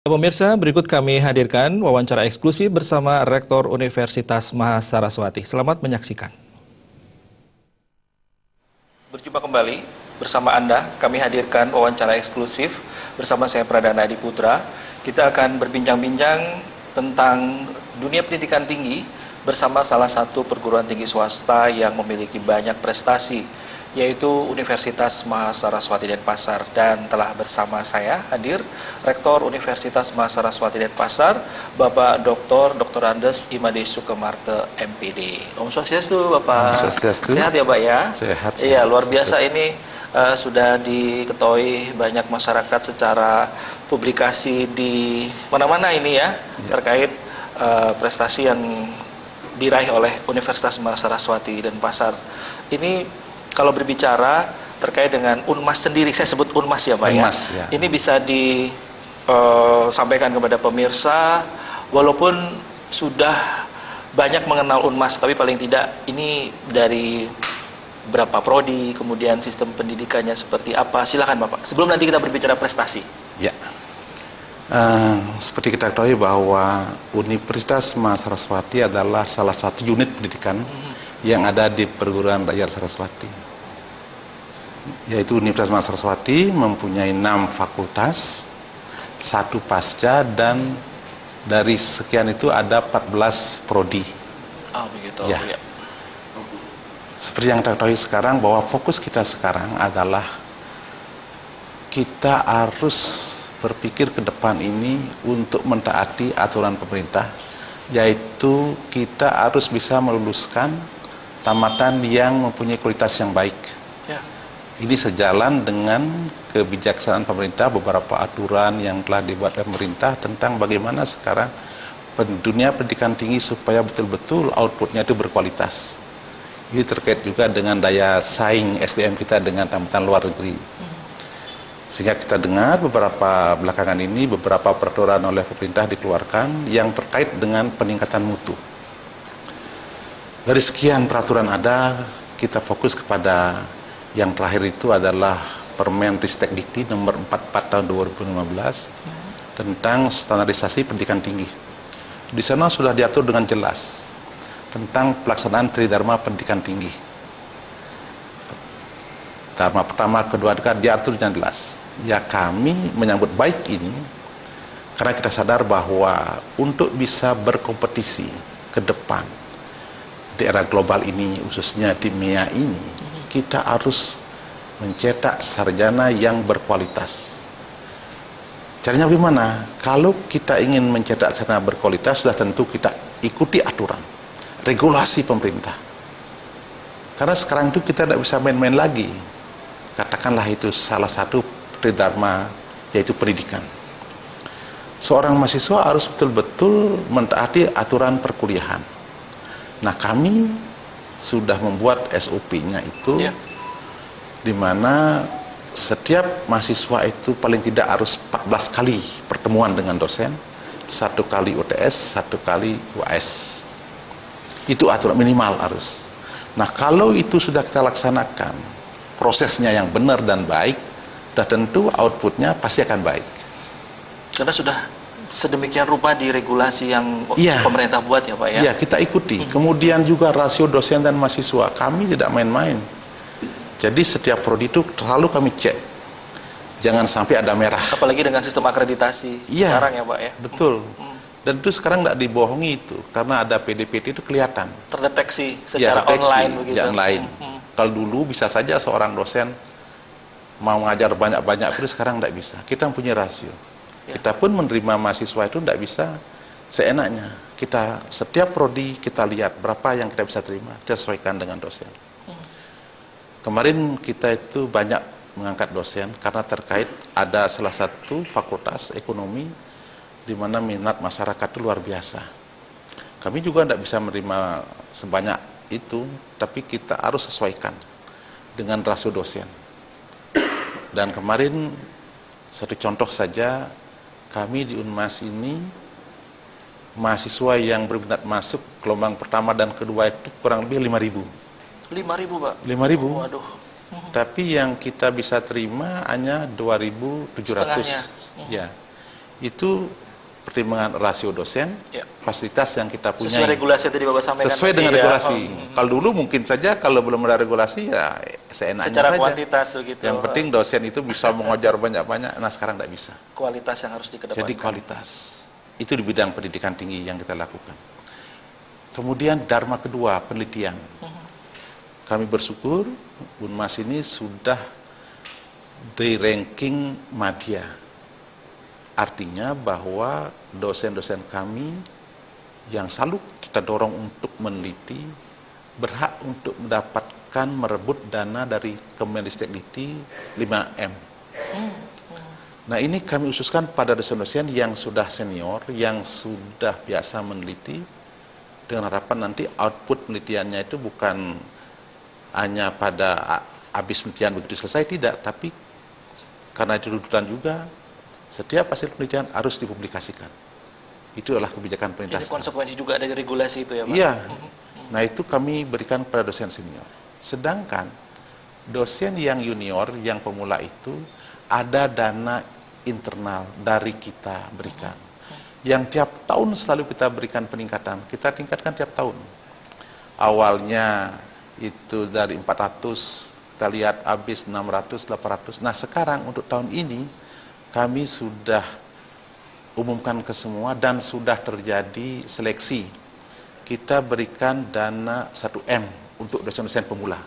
Pemirsa, berikut kami hadirkan wawancara eksklusif bersama Rektor Universitas Mahasaraswati. Selamat menyaksikan. Berjumpa kembali bersama Anda, kami hadirkan wawancara eksklusif bersama saya Pradana Adi Putra. Kita akan berbincang-bincang tentang dunia pendidikan tinggi bersama salah satu perguruan tinggi swasta yang memiliki banyak prestasi, yaitu Universitas Mahasaraswati Denpasar. Dan telah bersama saya hadir Rektor Universitas Mahasaraswati Denpasar, Bapak Dr. Andes Imade Sukemarte, MPD. Om Swastiastu, Bapak. Om Swastiastu. Sehat ya, Pak ya? Sehat. Iya, luar biasa ini sudah diketahui banyak masyarakat secara publikasi di mana-mana ini ya, terkait prestasi yang diraih oleh Universitas Mahasaraswati Denpasar. Ini kalau berbicara terkait dengan UNMAS sendiri, saya sebut UNMAS ya Pak UNMAS, ya. Ini bisa disampaikan kepada pemirsa, walaupun sudah banyak mengenal UNMAS, tapi paling tidak ini dari berapa prodi, kemudian sistem pendidikannya seperti apa. Silakan Bapak, sebelum nanti kita berbicara prestasi. Ya, seperti kita ketahui bahwa Universitas Mahasaraswati adalah salah satu unit pendidikan yang ada di perguruan rakyat Saraswati, yaitu Universitas Mahasaraswati mempunyai 6 fakultas, 1 pasca, dan dari sekian itu ada 14 prodi. Oh begitu. Ya. Seperti yang kita ketahui sekarang bahwa fokus kita sekarang adalah kita harus berpikir ke depan ini untuk mentaati aturan pemerintah, yaitu kita harus bisa meluluskan tamatan yang mempunyai kualitas yang baik. Ya. Ini sejalan dengan kebijaksanaan pemerintah, beberapa aturan yang telah dibuat pemerintah tentang bagaimana sekarang dunia pendidikan tinggi supaya betul-betul outputnya itu berkualitas. Ini terkait juga dengan daya saing SDM kita dengan tamatan luar negeri. Sehingga kita dengar beberapa belakangan ini beberapa peraturan oleh pemerintah dikeluarkan yang terkait dengan peningkatan mutu. Dari sekian peraturan ada, kita fokus kepada yang terakhir itu adalah Permen Ristek Dikti nomor 44 tahun 2015 tentang standarisasi pendidikan tinggi. Di sana sudah diatur dengan jelas tentang pelaksanaan Tridharma pendidikan tinggi. Dharma pertama, kedua, diatur dengan jelas. Ya, kami menyambut baik ini karena kita sadar bahwa untuk bisa berkompetisi ke depan di era global ini, khususnya di MEA ini, kita harus mencetak sarjana yang berkualitas. Caranya bagaimana? Kalau kita ingin mencetak sarjana berkualitas, sudah tentu kita ikuti aturan, regulasi pemerintah. Karena sekarang itu kita tidak bisa main-main lagi. Katakanlah itu salah satu tridharma, yaitu pendidikan. Seorang mahasiswa harus betul-betul mentaati aturan perkuliahan. Nah, kami sudah membuat SOP-nya itu, di mana setiap mahasiswa itu paling tidak harus 14 kali pertemuan dengan dosen, 1 kali UTS, 1 kali UAS. Itu aturan minimal harus. Nah, kalau itu sudah kita laksanakan, prosesnya yang benar dan baik, sudah tentu outputnya pasti akan baik. Karena sudah sedemikian rupa di regulasi yang pemerintah buat ya Pak ya? Iya, kita ikuti. Kemudian juga rasio dosen dan mahasiswa, kami tidak main-main. Jadi setiap prodi itu selalu kami cek. Jangan sampai ada merah. Apalagi dengan sistem akreditasi sekarang ya Pak ya? Betul. Dan itu sekarang tidak dibohongi itu, karena ada PDPT itu kelihatan. Terdeteksi secara online begitu? Ya, online. Kalau dulu bisa saja seorang dosen mau ngajar banyak-banyak, terus sekarang tidak bisa. Kita punya rasio. Kita pun menerima mahasiswa itu tidak bisa seenaknya. Kita setiap prodi kita lihat berapa yang kita bisa terima, kita sesuaikan dengan dosen. Kemarin kita itu banyak mengangkat dosen karena terkait ada salah satu fakultas ekonomi di mana minat masyarakat itu luar biasa. Kami juga tidak bisa menerima sebanyak itu, tapi kita harus sesuaikan dengan rasio dosen. Dan kemarin satu contoh saja, kami di UNMAS ini mahasiswa yang berminat masuk gelombang pertama dan kedua itu kurang lebih 5.000. 5.000 Pak? 5.000. Waduh. Tapi yang kita bisa terima hanya 2.700. Ya. itu pertimbangan rasio dosen, Ya. fasilitas yang kita punya. Sesuai regulasi yang tadi Bapak sampaikan. Sesuai dengan tadi, ya. regulasi. Kalau dulu mungkin saja kalau belum ada regulasi ya seenaknya Secara saja. kuantitas begitu. Yang penting dosen itu bisa mengajar banyak-banyak. Nah sekarang tidak bisa. Kualitas yang harus dikedepankan. Jadi kualitas. Itu di bidang pendidikan tinggi yang kita lakukan. Kemudian dharma kedua, penelitian. Kami bersyukur Unmas ini sudah di ranking Madya. Artinya bahwa dosen-dosen kami yang selalu kita dorong untuk meneliti berhak untuk mendapatkan merebut dana dari Kemendikbudristek 5M. Nah ini kami khususkan pada dosen-dosen yang sudah senior, yang sudah biasa meneliti, dengan harapan nanti output penelitiannya itu bukan hanya pada habis penelitian begitu selesai, tidak, tapi karena itu tuntutan juga, setiap hasil penelitian harus dipublikasikan. Itu adalah kebijakan pemerintah. Jadi konsekuensi juga dari regulasi itu ya Pak? Iya. Nah itu kami berikan kepada dosen senior. Sedangkan dosen yang junior, yang pemula itu ada dana internal dari kita berikan. Yang tiap tahun selalu kita berikan peningkatan. Kita tingkatkan tiap tahun. Awalnya itu dari 400, kita lihat habis 600, 800. Nah sekarang untuk tahun ini kami sudah umumkan ke semua dan sudah terjadi seleksi. Kita berikan dana 1M untuk dosen-dosen pemula.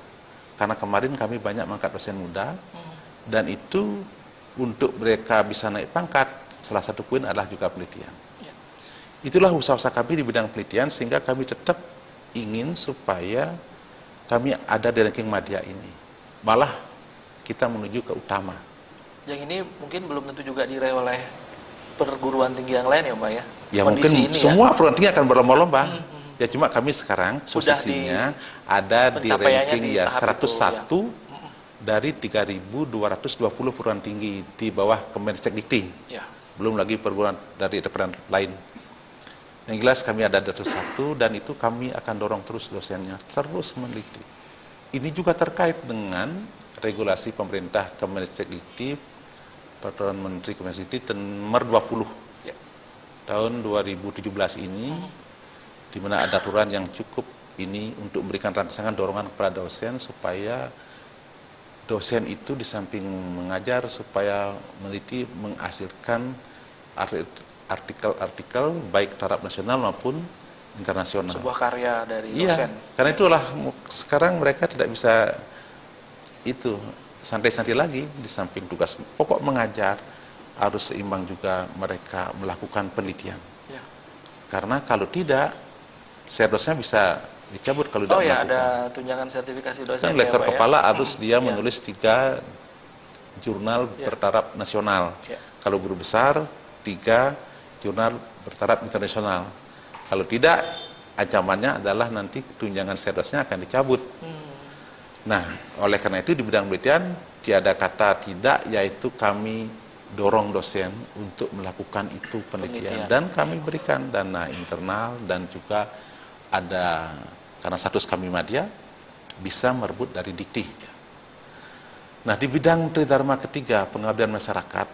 Karena kemarin kami banyak mengangkat dosen muda dan itu untuk mereka bisa naik pangkat, salah satu poin adalah juga penelitian. Itulah usaha-usaha kami di bidang penelitian sehingga kami tetap ingin supaya kami ada di ranking Madya ini. Malah kita menuju ke utama. Yang ini mungkin belum tentu juga diraih oleh perguruan tinggi yang lain ya Pak ya? Ya Kondisi mungkin ini semua ya? perguruan tinggi akan berlomba-lomba. Ya cuma kami sekarang Sudah posisinya ada di pencapaiannya ranking di ya tahap 101 itu, dari 3.220 perguruan tinggi di bawah Kemendikbudristek. Ya. Belum lagi perguruan dari perguruan lain. Yang jelas kami ada di 101 dan itu kami akan dorong terus dosennya terus meneliti. Ini juga terkait dengan regulasi pemerintah Kemendikbud, Peraturan Menteri Kemendikbud nomor 20 Ya. tahun 2017 ini, di mana ada aturan yang cukup ini untuk memberikan rangsangan dorongan kepada dosen supaya dosen itu di samping mengajar supaya meneliti menghasilkan artikel-artikel baik taraf nasional maupun internasional. Sebuah karya dari Iya, dosen. karena itulah sekarang mereka tidak bisa itu santai-santai lagi, di samping tugas pokok mengajar harus seimbang juga mereka melakukan penelitian. Ya. Karena kalau tidak, serdosnya bisa dicabut kalau tidak Oh ya, melakukan. ada tunjangan sertifikasi dosen. Kan lektor ya, Pak, kepala ya? harus dia menulis 3 jurnal Ya. bertaraf nasional. Ya. Kalau guru besar 3 jurnal bertaraf internasional. Kalau tidak, ancamannya adalah nanti tunjangan serdosnya akan dicabut. Nah, oleh karena itu di bidang penelitian tiada kata tidak, yaitu kami dorong dosen untuk melakukan itu penelitian. Dan kami berikan dana internal dan juga ada, karena status kami Madya, bisa merebut dari Dikti. Nah, di bidang tridharma ketiga, pengabdian masyarakat,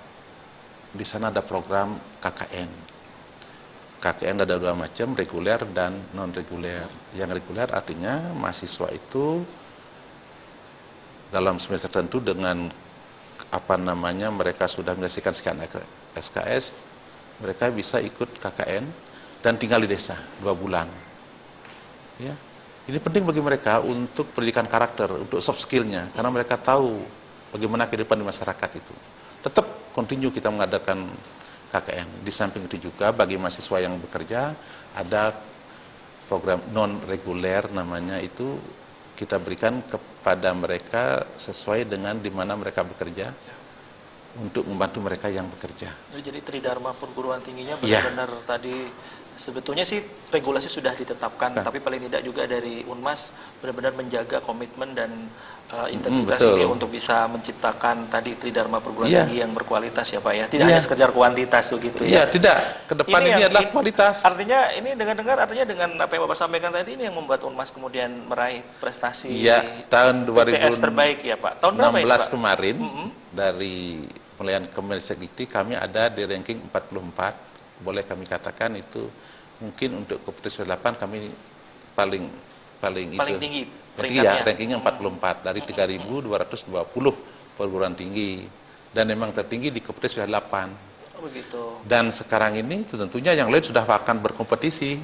di sana ada program KKN. KKN ada 2 macam, reguler dan non-reguler. Yang reguler artinya mahasiswa itu dalam semester tertentu dengan mereka sudah menyelesaikan sekian SKS, mereka bisa ikut KKN dan tinggal di desa 2 bulan. Ya, ini penting bagi mereka untuk pendidikan karakter, untuk soft skillnya, karena mereka tahu bagaimana kehidupan di masyarakat itu. Tetap continue kita mengadakan KKN. Di samping itu juga bagi mahasiswa yang bekerja ada program non reguler namanya, itu kita berikan kepada mereka sesuai dengan di mana mereka bekerja untuk membantu mereka yang bekerja. Jadi tridharma perguruan tingginya Ya. benar-benar tadi sebetulnya sih regulasi sudah ditetapkan, tapi paling tidak juga dari Unmas benar-benar menjaga komitmen dan integritas betul. ini untuk bisa menciptakan tadi tridharma perguruan Iya. tinggi yang berkualitas ya Pak ya. Tidak Iya. hanya sekedar kuantitas begitu ya. Iya, tidak. Ke depan ini yang adalah kualitas. Artinya ini dengar-dengar artinya dengan apa yang Bapak sampaikan tadi ini yang membuat Unmas kemudian meraih prestasi Iya, tahun PTS terbaik ya Pak. Tahun berapa ini 2016 Pak? kemarin dari penilaian Kemendikbud kami ada di ranking 44. Boleh kami katakan itu mungkin untuk kompetisi 8 kami paling tinggi ya, rankingnya 44 dari 3.220 perguruan tinggi, dan memang tertinggi di kompetisi 8. Oh, begitu. Dan sekarang ini tentunya yang lain sudah akan berkompetisi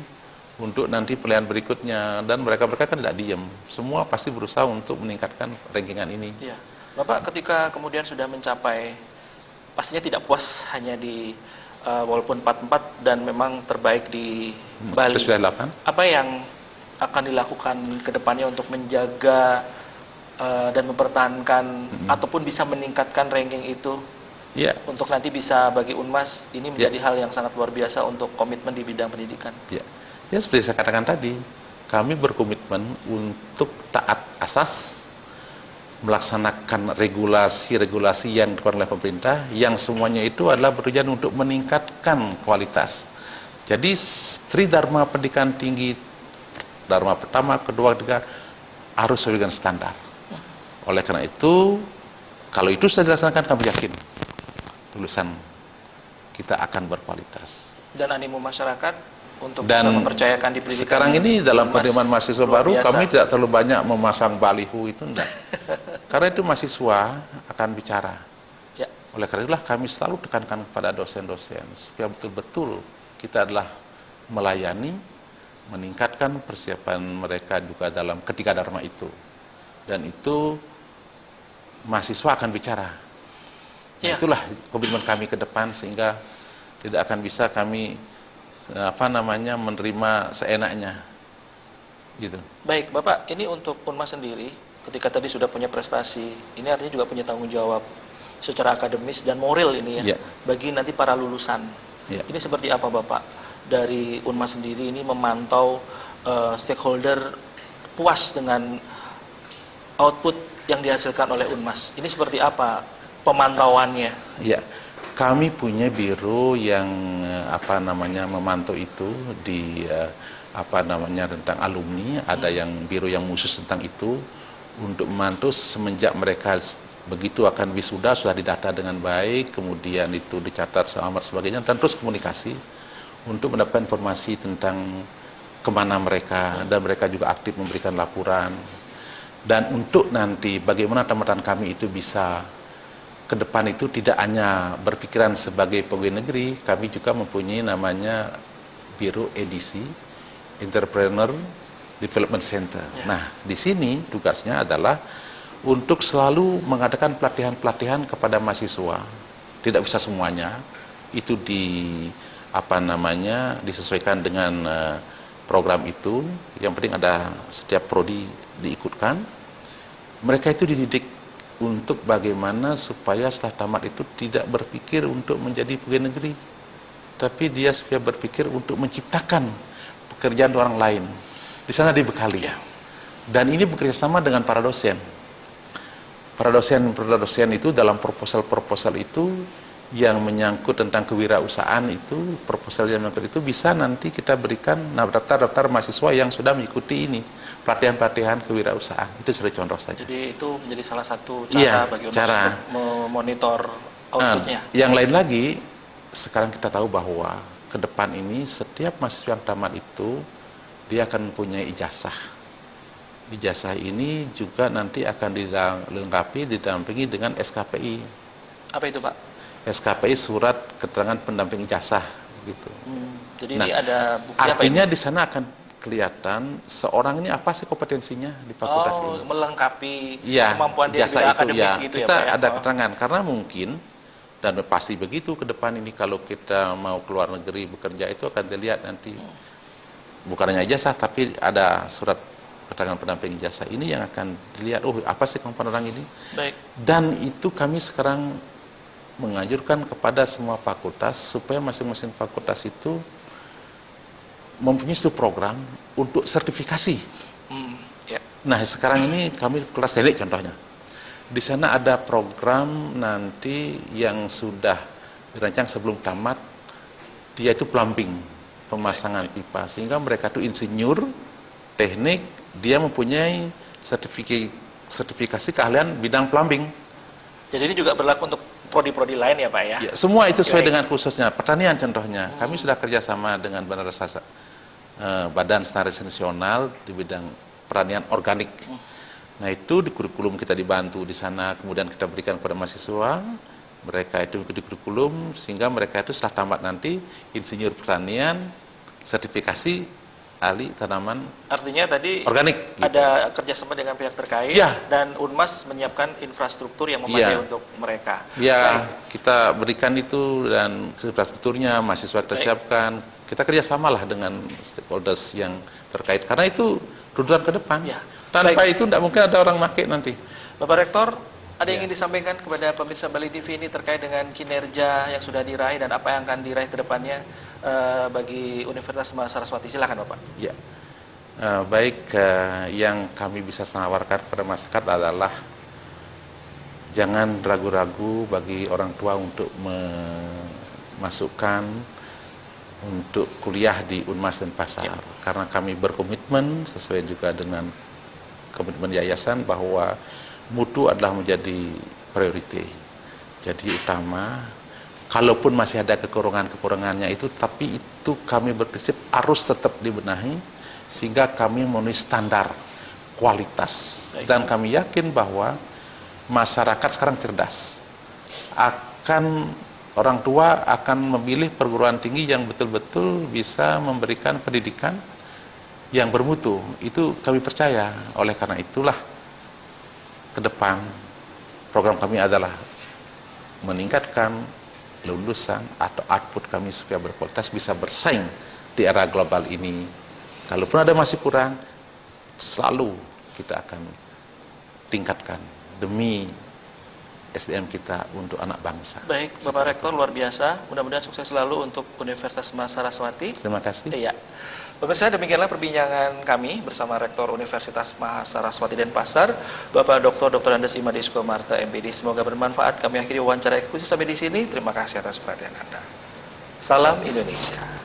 untuk nanti pilihan berikutnya, dan mereka kan tidak diam, semua pasti berusaha untuk meningkatkan rankingan ini. Iya. Bapak ketika kemudian sudah mencapai, pastinya tidak puas hanya di walaupun 44 dan memang terbaik di Bali. Apa yang akan dilakukan ke depannya untuk menjaga dan mempertahankan ataupun bisa meningkatkan ranking itu? Ya. Untuk nanti bisa bagi Unmas ini menjadi hal yang sangat luar biasa untuk komitmen di bidang pendidikan. Ya, seperti saya katakan tadi, kami berkomitmen untuk taat asas, melaksanakan regulasi-regulasi yang dilakukan oleh pemerintah, yang semuanya itu adalah bertujuan untuk meningkatkan kualitas. Jadi Tridharma Pendidikan Tinggi, Dharma pertama, kedua, ketiga harus sesuai dengan standar. Oleh karena itu, kalau itu sudah dilaksanakan, kami yakin lulusan kita akan berkualitas. Dan animo masyarakat untuk bisa mempercayakan di pendidikan. Sekarang ini dalam penerimaan mahasiswa baru, kami tidak terlalu banyak memasang baliho itu, enggak. Karena itu mahasiswa akan bicara. Ya. Oleh karena itulah kami selalu tekankan kepada dosen-dosen supaya betul-betul kita adalah melayani, meningkatkan persiapan mereka juga dalam ketiga dharma itu. Dan itu mahasiswa akan bicara. Nah, itulah komitmen kami ke depan, sehingga tidak akan bisa kami menerima seenaknya gitu. Baik Bapak, ini untuk Unmas sendiri ketika tadi sudah punya prestasi, ini artinya juga punya tanggung jawab secara akademis dan moral ini ya. Bagi nanti para lulusan. Ini seperti apa Bapak dari Unmas sendiri ini memantau stakeholder puas dengan output yang dihasilkan oleh Unmas? Ini seperti apa pemantauannya? Ya, kami punya biro yang memantau itu di tentang alumni. Ada yang biro yang khusus tentang itu untuk memantau semenjak mereka begitu akan wisuda sudah didata dengan baik, kemudian itu dicatat sama sebagainya, dan terus komunikasi untuk mendapatkan informasi tentang kemana mereka, dan mereka juga aktif memberikan laporan. Dan untuk nanti bagaimana teman-teman kami itu bisa ke depan itu tidak hanya berpikiran sebagai pegawai negeri, kami juga mempunyai namanya Biro Edisi Entrepreneur Development Center. Nah, di sini tugasnya adalah untuk selalu mengadakan pelatihan-pelatihan kepada mahasiswa. Tidak bisa semuanya, itu disesuaikan dengan program itu. Yang penting ada setiap prodi diikutkan. Mereka itu dididik untuk bagaimana supaya setelah tamat itu tidak berpikir untuk menjadi pegawai negeri, tapi dia supaya berpikir untuk menciptakan pekerjaan orang lain. Di sana dibekali. Dan ini bekerja sama dengan para dosen. Para dosen itu dalam proposal itu yang menyangkut tentang kewirausahaan itu, proposal yang menyangkut itu bisa nanti kita berikan daftar mahasiswa yang sudah mengikuti ini, pelatihan-pelatihan kewirausahaan. Itu sebagai contoh saja. Jadi itu menjadi salah satu cara bagi untuk memonitor outputnya. Yang lain lagi, sekarang kita tahu bahwa ke depan ini setiap mahasiswa yang tamat itu dia akan mempunyai ijazah. Ijazah ini juga nanti akan dilengkapi, didampingi dengan SKPI. Apa itu Pak? SKPI, surat keterangan pendamping ijazah, gitu. Jadi ini ada bukti artinya apa ini? Di sana akan kelihatan seorang ini apa sih kompetensinya di fakultas ini. Melengkapi kemampuan dia di akademis gitu ya Pak. Kita ada keterangan, karena mungkin dan pasti begitu ke depan ini kalau kita mau keluar negeri bekerja itu akan dilihat nanti bukan hanya ijazah tapi ada surat keterangan pendamping ijazah ini yang akan dilihat apa sih kemampuan orang ini. Baik. Dan itu kami sekarang menganjurkan kepada semua fakultas supaya masing-masing fakultas itu mempunyai satu program untuk sertifikasi. Nah, sekarang ini kami kelas teknik contohnya. Di sana ada program nanti yang sudah dirancang sebelum tamat, dia itu plumbing, pemasangan pipa, sehingga mereka itu insinyur teknik, dia mempunyai sertifikasi keahlian bidang plumbing. Jadi ini juga berlaku untuk prodi-prodi lain ya Pak ya? Ya, semua itu sesuai Baik. dengan khususnya. Pertanian contohnya, kami sudah kerjasama dengan Badan Standarisasi Nasional di bidang pertanian organik. Nah itu di kurikulum kita dibantu di sana, kemudian kita berikan kepada mahasiswa, mereka itu mengikuti kurikulum, sehingga mereka itu setelah tamat nanti insinyur pertanian, sertifikasi ahli tanaman Artinya tadi organik. ada kerjasama dengan pihak terkait Ya. dan Unmas menyiapkan infrastruktur yang memadai Ya. untuk mereka. Ya, Baik. kita berikan itu dan infrastrukturnya, mahasiswa kita Baik. siapkan. Kita kerjasamalah dengan stakeholders yang terkait, karena itu tujuan ke depan. Ya. Tanpa Baik. itu tidak mungkin ada orang pakai nanti. Bapak Rektor, ada yang Ya. ingin disampaikan kepada pemirsa Bali TV ini terkait dengan kinerja yang sudah diraih dan apa yang akan diraih ke depannya bagi Universitas Saraswati. Silakan Bapak. Ya, baik, yang kami bisa menawarkan kepada masyarakat adalah jangan ragu-ragu bagi orang tua untuk memasukkan untuk kuliah di Unmas dan Pasar, karena kami berkomitmen sesuai juga dengan komitmen yayasan bahwa mutu adalah menjadi priority. Jadi utama, kalaupun masih ada kekurangannya itu, tapi itu kami berprinsip harus tetap dibenahi sehingga kami memenuhi standar kualitas. Dan kami yakin bahwa masyarakat sekarang cerdas. Orang tua akan memilih perguruan tinggi yang betul-betul bisa memberikan pendidikan yang bermutu. Itu kami percaya. Oleh karena itulah ke depan program kami adalah meningkatkan lulusan atau output kami supaya berkualitas, bisa bersaing di era global ini. Kalaupun ada masih kurang, selalu kita akan tingkatkan demi SDM kita untuk anak bangsa. Baik, Bapak Rektor luar biasa. Mudah-mudahan sukses selalu untuk Universitas Saraswati. Terima kasih. Iya. Pemirsa, demikianlah perbincangan kami bersama Rektor Universitas Saraswati Denpasar, Bapak Dr. Andes Imadi Sukomarta MPD. Semoga bermanfaat. Kami akhiri wawancara eksklusif sampai di sini. Terima kasih atas perhatian Anda. Salam Indonesia.